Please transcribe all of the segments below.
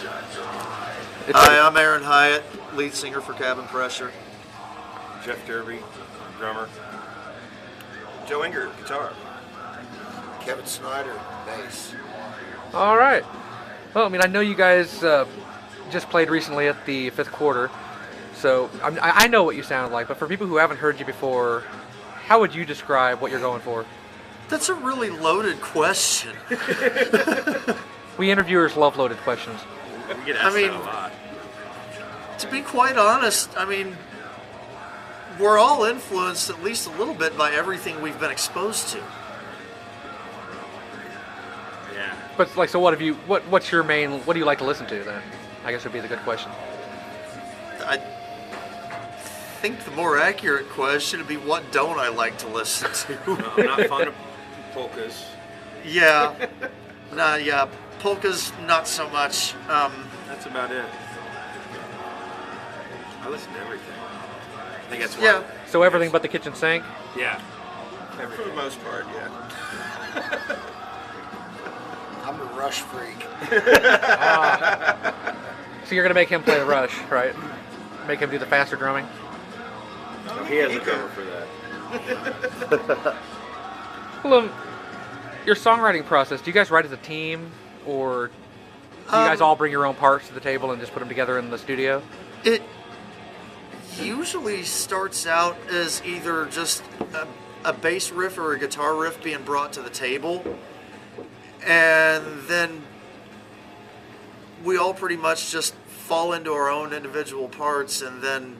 Hi, I'm Aaron Hiatt, lead singer for Cabin Pressure. Jeff Derby, drummer. Joe Enger, guitar. Kevin Snyder, bass. All right. Well, I mean, I know you guys just played recently at the Fifth Quarter, so I know what you sound like, but for people who haven't heard you before, how would you describe what you're going for? That's a really loaded question. We interviewers love loaded questions. We get asked that a lot. To be quite honest, I mean, we're all influenced at least a little bit by everything we've been exposed to. Yeah. But like, so what's your main? What do you like to listen to then? I guess would be the good question. I think the more accurate question would be, what don't I like to listen to? No, I'm not fond of polkas. Yeah, polkas not so much. That's about it. I listen to everything. I think that's why. Yeah. So everything but the kitchen sink. Yeah. For the most part, yeah. I'm a Rush freak. So you're gonna make him play the Rush, right? Make him do the faster drumming. He has a cover for that. Well, your songwriting process. Do you guys write as a team, or do you guys all bring your own parts to the table and just put them together in the studio? It usually starts out as either just a bass riff or a guitar riff being brought to the table, and then we all pretty much just fall into our own individual parts, and then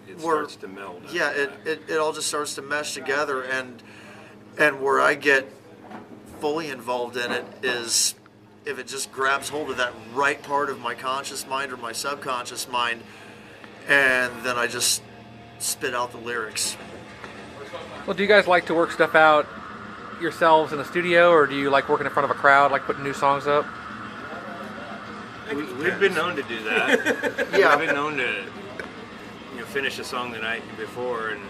It starts to meld. yeah, it all just starts to mesh together, and where I get fully involved in it is if it just grabs hold of that right part of my conscious mind or my subconscious mind, and then I just spit out the lyrics. Well, do you guys like to work stuff out yourselves in the studio, or do you like working in front of a crowd, like putting new songs up? We've been known to do that. Yeah. We've been known to finish a song the night before, and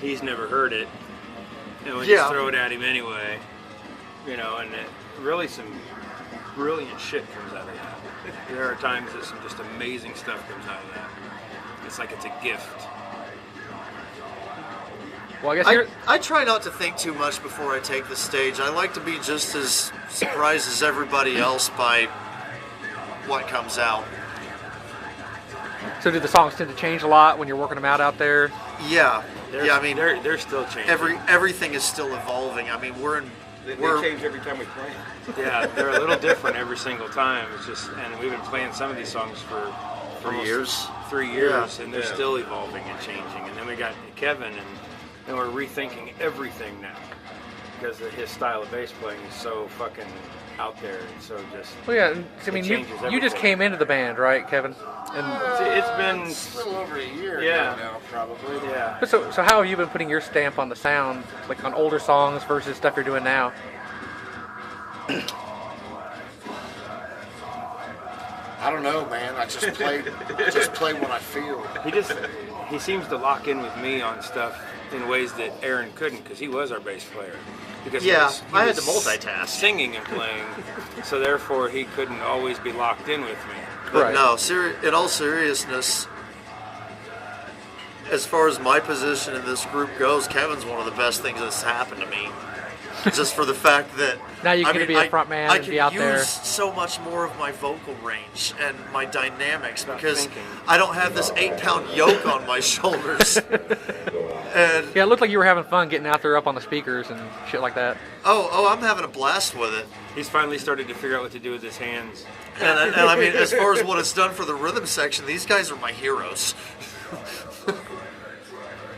he's never heard it, and we just throw it at him anyway. And really some brilliant shit comes out of that. There are times that some just amazing stuff comes out of that. It's like it's a gift. Well, I guess I try not to think too much before I take the stage. I like to be just as surprised as everybody else by what comes out. So do the songs tend to change a lot when you're working them out there? Yeah, I mean, they're still changing. everything is still evolving. I mean, we're They change every time we play. Yeah, they're a little different every single time. It's just, and we've been playing some of these songs for 3 years. 3 years, and they're Yeah. still evolving and changing. And then we got Kevin, and we're rethinking everything now because his style of bass playing is so fucking out there and so just. Well, yeah. I mean, it you changes just everything. came into the band, right, Kevin? And It's been It's a little over a year Yeah. ago now, probably. yeah. so how have you been putting your stamp on the sound, like on older songs versus stuff you're doing now? I don't know, man. I just play when I feel. He seems to lock in with me on stuff in ways that Aaron couldn't because he was our bass player. Because he Yeah, I had was to multitask. singing and playing, so therefore he couldn't always be locked in with me. But Right. no, in all seriousness, as far as my position in this group goes, Kevin's one of the best things that's happened to me. Just for the fact that Now you get to be a front man and be out there. I can use so much more of my vocal range and my dynamics because thinking. I don't have this 8-pound yoke on my shoulders. And Yeah, it looked like you were having fun getting out there up on the speakers and shit like that. oh, I'm having a blast with it. He's finally started to figure out what to do with his hands. And I mean, as far as what it's done for the rhythm section, these guys are my heroes.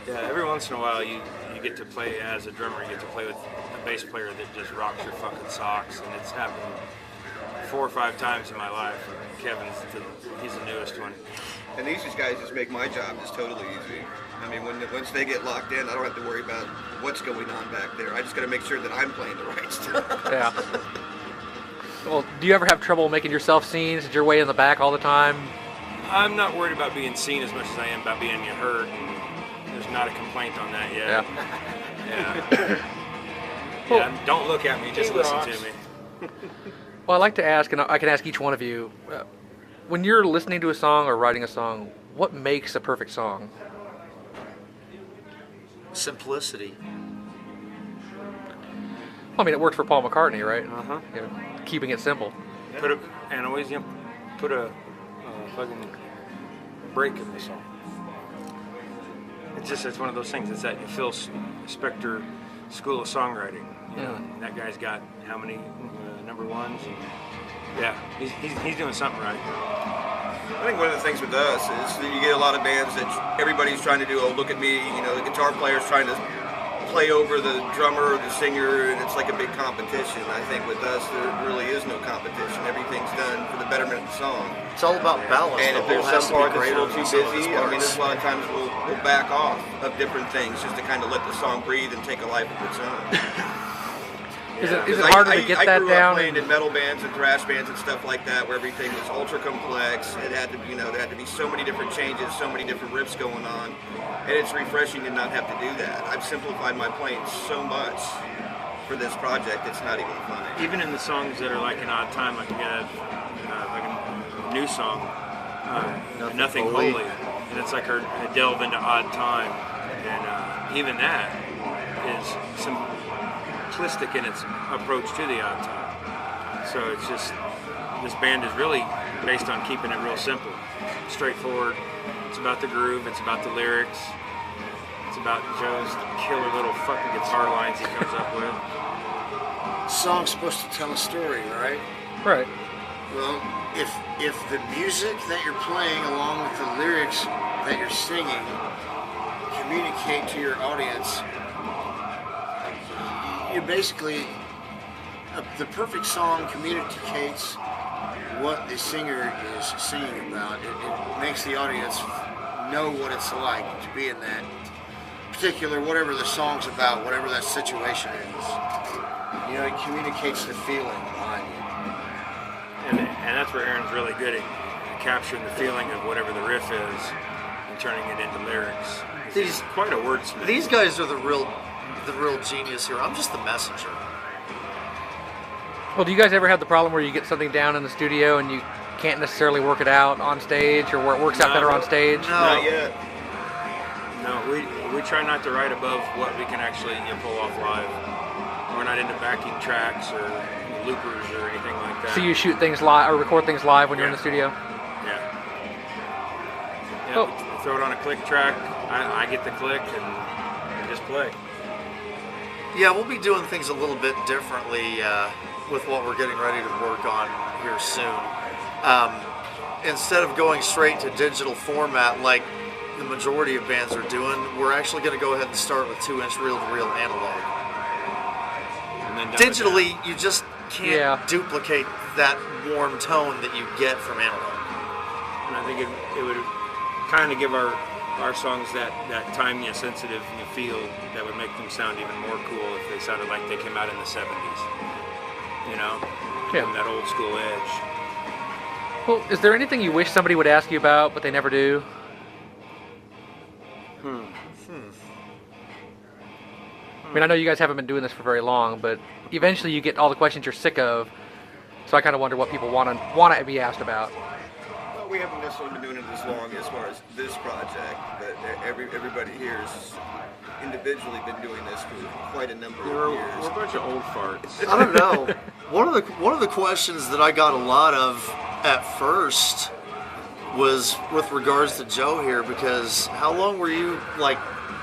Yeah, every once in a while you get to play as a drummer, you get to play with a bass player that just rocks your fucking socks, and it's happened 4 or 5 times in my life. He's the newest one. And these guys just make my job just totally easy. I mean, once they get locked in, I don't have to worry about what's going on back there. I just got to make sure that I'm playing the right stuff. Yeah. Well, do you ever have trouble making yourself seen since you're way in the back all the time? I'm not worried about being seen as much as I am about being heard, and there's not a complaint on that yet. Yeah. Yeah, don't look at me, just listen to me. Well, I like to ask, and I can ask each one of you, when you're listening to a song or writing a song, what makes a perfect song? Simplicity. Well, I mean, it worked for Paul McCartney, right? Uh-huh. You know, keeping it simple. And always put a fucking break in the song. It's one of those things. It's that Phil Spector School of Songwriting. You know, that guy's got how many number ones? And yeah, he's doing something right. I think one of the things with us is that you get a lot of bands that everybody's trying to do, oh, look at me, you know, the guitar player's trying to play over the drummer or the singer, and it's like a big competition. I think with us, there really is no competition. Everything's done for the betterment of the song. It's all about balance. And if there's some part that's a little too busy, I mean, there's a lot of times we'll back off of different things just to kind of let the song breathe and take a life of its own. Is it harder to get that down? I grew up playing in metal bands and thrash bands and stuff like that, where everything was ultra complex. It had to, there had to be so many different changes, so many different riffs going on, and it's refreshing to not have to do that. I've simplified my playing so much for this project; it's not even funny. Even in the songs that are like an odd time, like we got like a new song, Nothing Holy, and it's like a delve into odd time, and even that is simplistic in its approach to the odd time. So it's just, this band is really based on keeping it real simple, straightforward. It's about the groove, it's about the lyrics, it's about Joe's killer little fucking guitar lines he comes up with. Song's supposed to tell a story, right? Right. Well, if the music that you're playing along with the lyrics that you're singing communicate to your audience, you basically, the perfect song communicates what the singer is singing about. It makes the audience know what it's like to be in that particular, whatever the song's about, whatever that situation is. You know, it communicates the feeling behind it. And that's where Aaron's really good at capturing the feeling of whatever the riff is and turning it into lyrics. He's quite a wordsmith. These guys are the real genius here. I'm just the messenger. Well, do you guys ever have the problem where you get something down in the studio and you can't necessarily work it out on stage, or where it works out better on stage? No. Not yet. No, we try not to write above what we can actually pull off live. We're not into backing tracks or loopers or anything like that. So you shoot things live or record things live when you're in the studio? Yeah. We throw it on a click track. I get the click and just play. Yeah, we'll be doing things a little bit differently with what we're getting ready to work on here soon. Instead of going straight to digital format like the majority of bands are doing, we're actually going to go ahead and start with 2-inch reel-to-reel analog. And then digitally, you just can't duplicate that warm tone that you get from analog. And I think it would kind of give our songs that time-sensitive feel that would make them sound even more cool if they sounded like they came out in the 70s. You know? Yeah. From that old school edge. Well, is there anything you wish somebody would ask you about, but they never do? I mean, I know you guys haven't been doing this for very long, but eventually you get all the questions you're sick of. So I kind of wonder what people want to be asked about. Well, we haven't necessarily been doing it as long as far as this project, but everybody here has individually been doing this for quite a number of years. We're a bunch of old farts. I don't know. One of the questions that I got a lot of at first was with regards to Joe here, because how long were you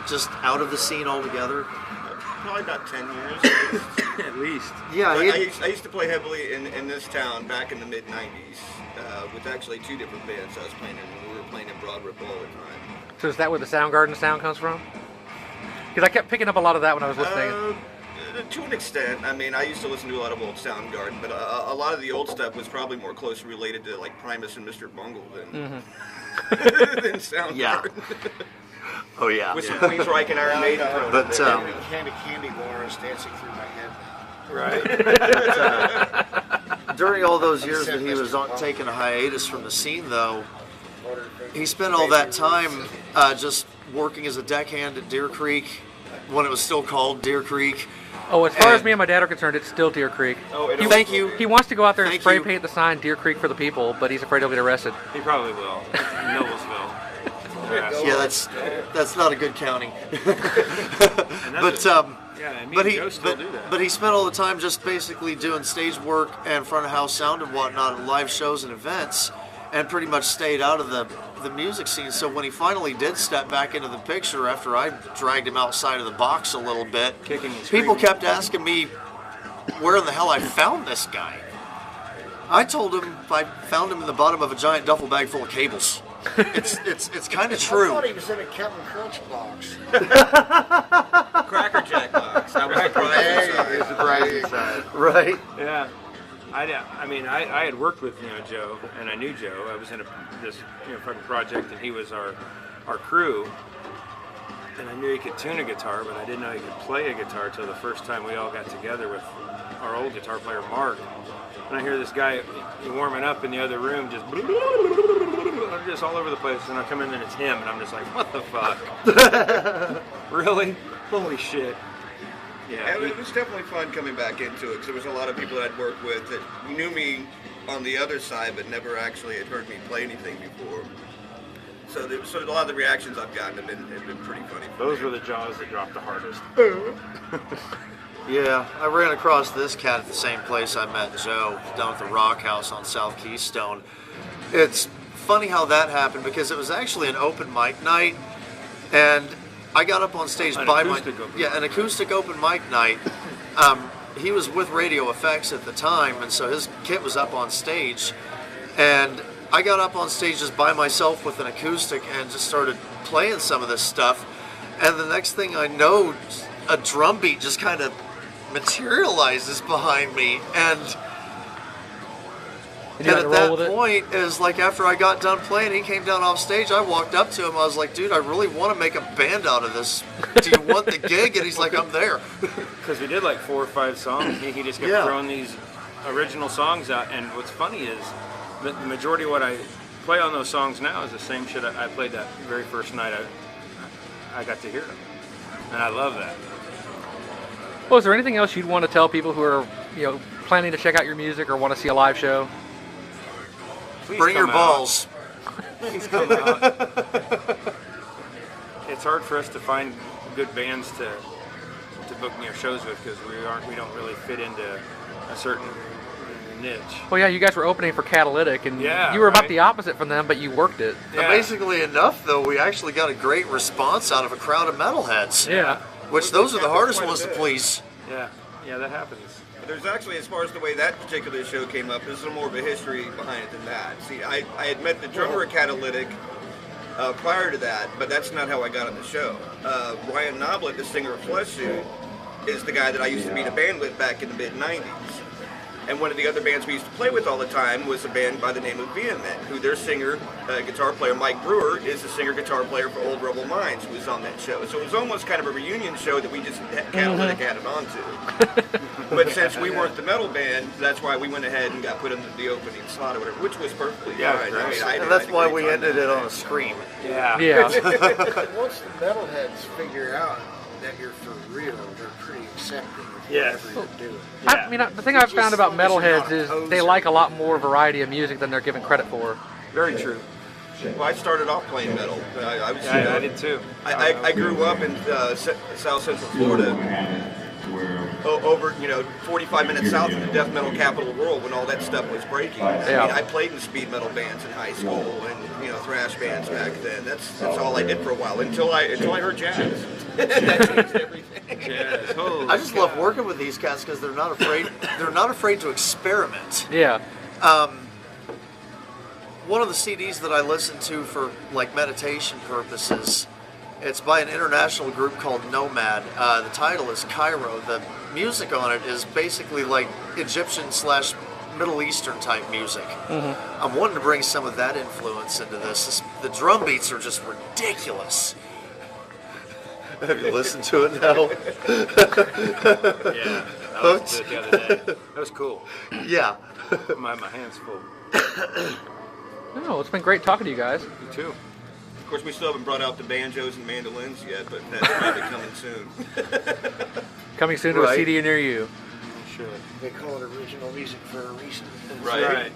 just out of the scene altogether? Probably about 10 years. At least. Yeah, I used to play heavily in this town back in the mid-90s with actually two different bands I was playing in. We were playing in Broad Ripple all the time. So is that where the Soundgarden sound comes from? Because I kept picking up a lot of that when I was listening. To an extent. I mean, I used to listen to a lot of old Soundgarden, but a lot of the old stuff was probably more closely related to like Primus and Mr. Bungle than Soundgarden. Yeah. Oh yeah. With some Queensryche and Iron Maiden. But candy bars dancing through my head. Right. During all those years that he was taking a hiatus from the scene, though, he spent all that time just working as a deckhand at Deer Creek, when it was still called Deer Creek, Oh, as far as And- me and my dad are concerned, it's still Deer Creek. Oh, it Thank you. He wants to go out there and Thank spray you. paint the sign Deer Creek for the people, but he's afraid he'll get arrested. He probably will. Noblesville. Yeah, that's not a good county. And that's yeah, and me but and he Joe still do that. but he spent all the time just basically doing stage work and front of house sound and whatnot, and live shows and events, and pretty much stayed out of the music scene. So when he finally did step back into the picture after I dragged him outside of the box a little bit, Kicking and people screaming. kept asking me where in the hell I found this guy. I told him I found him in the bottom of a giant duffel bag full of cables. It's kind of I true. thought he was in a Captain Crunch box. Cracker Jack box. I was surprised. Right. Yeah. I mean, I had worked with Joe, and I knew Joe. I was in this fucking project, and he was our crew. And I knew he could tune a guitar, but I didn't know he could play a guitar till the first time we all got together with our old guitar player Mark. And I hear this guy warming up in the other room, just all over the place. And I come in and it's him, and I'm just like, what the fuck? Really? Holy shit. Yeah. It was definitely fun coming back into it because there was a lot of people that I'd worked with that knew me on the other side but never actually had heard me play anything before. So a lot of the reactions I've gotten have been pretty funny. Those were the jaws that dropped the hardest. Yeah, I ran across this cat at the same place I met Joe, down at the Rock House on South Keystone. It's funny how that happened because it was actually an open mic night, and I got up on stage an acoustic open mic night. He was with Radio Effects at the time, and so his kit was up on stage, and I got up on stage just by myself with an acoustic and just started playing some of this stuff, and the next thing I know, a drum beat just kind of materializes behind me, and at that point, is like after I got done playing, he came down off stage. I walked up to him. I was like, "Dude, I really want to make a band out of this. Do you want the gig?" And he's like, "I'm there." Because we did like 4 or 5 songs. He just kept throwing these original songs out. And what's funny is the majority of what I play on those songs now is the same shit I played that very first night I got to hear them. And I love that. Well, is there anything else you'd want to tell people who are, planning to check out your music or want to see a live show? Please Bring your come balls. out. Please come out. It's hard for us to find good bands to book shows with because we don't really fit into a certain niche. Well, yeah, you guys were opening for Catalytic, and Yeah, you were about right. the opposite from them, but you worked it. Yeah. Amazingly enough, though, we actually got a great response out of a crowd of metalheads. Yeah. Which those are the hardest ones to please. Yeah, that happens. There's actually, as far as the way that particular show came up, there's a little more of a history behind it than that. See, I had met the drummer at Catalytic prior to that, but that's not how I got on the show. Ryan Noblet, the singer of Flesh Suit, is the guy that I used to be in a band with back in the mid-'90s. And one of the other bands we used to play with all the time was a band by the name of Vehement, who their singer, guitar player Mike Brewer, is the singer-guitar player for Old Rebel Minds, who was on that show. So it was almost kind of a reunion show that we just Catalytic added on to. But since we weren't the metal band, that's why we went ahead and got put in the opening slot or whatever, which was perfectly fine. great. And that's why we ended it on a scream. Yeah. Yeah. Once the metalheads figure out that you're for real, they're pretty accepting of Yes. whatever you're doing. I mean, the thing I've found about metalheads is they like a lot more variety of music than they're given credit for. Very true. Well, I started off playing metal. I was, I did too. I grew up in South Central Florida, over 45 minutes south of the death metal capital of the world when all that stuff was breaking. I mean, I played in speed metal bands in high school and thrash bands back then. That's all I did for a while until I heard jazz. That changed everything. Jazz. Holy I just love working with these cats because they're not afraid. They're not afraid to experiment. Yeah. One of the CDs that I listen to for like meditation purposes, it's by an international group called Nomad. The title is Cairo. The music on it is basically like Egyptian/Middle Eastern type music. Mm-hmm. I'm wanting to bring some of that influence into this. The drum beats are just ridiculous. Have you listened to it now? Yeah. I listened to it the other day. That was cool. Yeah. My hands full. No, it's been great talking to you guys. You too. course, we still haven't brought out the banjos and mandolins yet, but that's probably coming soon. Coming soon to a CD near you. Sure. They call it original music for a reason. Right. Right.